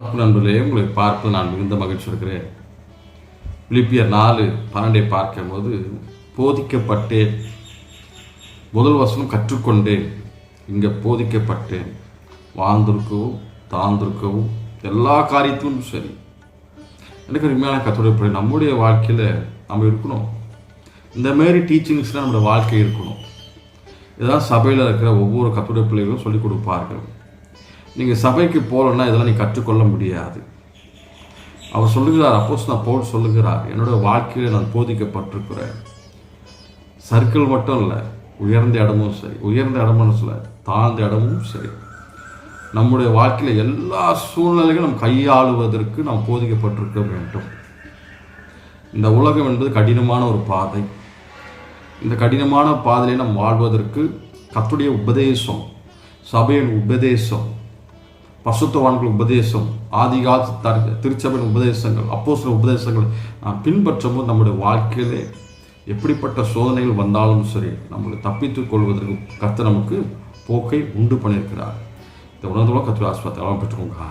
நண்பர்களே, உங்களை பார்ப்பது நான் மிகுந்த மகிழ்ச்சி இருக்கிறேன். பிலிப்பியர் 4:12 பார்க்கும்போது, போதிக்கப்பட்டேன், முதல் வசனம் கற்றுக்கொண்டேன், இங்கே போதிக்கப்பட்டேன், வாழ்ந்திருக்கவும் தாழ்ந்திருக்கவும் எல்லா காரியத்திலும் சரி. எனக்கு உண்மையான கற்றுடைய நம்முடைய வாழ்க்கையில் நம்ம இருக்கணும். இந்த மாதிரி டீச்சிங்ஸ்லாம் நம்மளோட வாழ்க்கை இருக்கணும். இதுதான் சபையில் இருக்கிற ஒவ்வொரு கற்றுடைய பிள்ளைகளும் சொல்லிக் கொடுப்பார்கள். நீங்கள் சபைக்கு போகலன்னா இதெல்லாம் நீ கற்றுக்கொள்ள முடியாது. அவர் சொல்லுகிறார், அப்போஸ்தலன் பவுல் சொல்லுகிறார், என்னோட வாழ்க்கையில் நான் போதிக்கப்பட்டிருக்கிறேன். சர்க்கிள் மட்டும் இல்லை, உயர்ந்த இடமும் சரி, உயர்ந்த இடமும் சொல்ல தாழ்ந்த இடமும் சரி, நம்முடைய வாழ்க்கையில் எல்லா சூழ்நிலைகளும் நாம் கையாளுவதற்கு நாம் போதிக்கப்பட்டிருக்க வேண்டும். இந்த உலகம் என்பது கடினமான ஒரு பாதை. இந்த கடினமான பாதையை நாம் வாழ்வதற்கு கர்த்தருடைய உபதேசம், சபையின் உபதேசம், பசுத்தவான்கள் உபதேசம், ஆதிகால திருச்சபையின் உபதேசங்கள், அப்போஸ்தலர் உபதேசங்கள் நாம் பின்பற்றும் போது நம்முடைய வாழ்க்கையிலே எப்படிப்பட்ட சோதனைகள் வந்தாலும் சரி, நம்மளை தப்பித்துக் கொள்வதற்கு கர்த்தர் நமக்கு போக்கை உண்டு பண்ணியிருக்கிறார். இந்த உணர்வுள்ள கர்த்தர் ஆசீர்வாதத்தை பெற்றுக்கோங்க.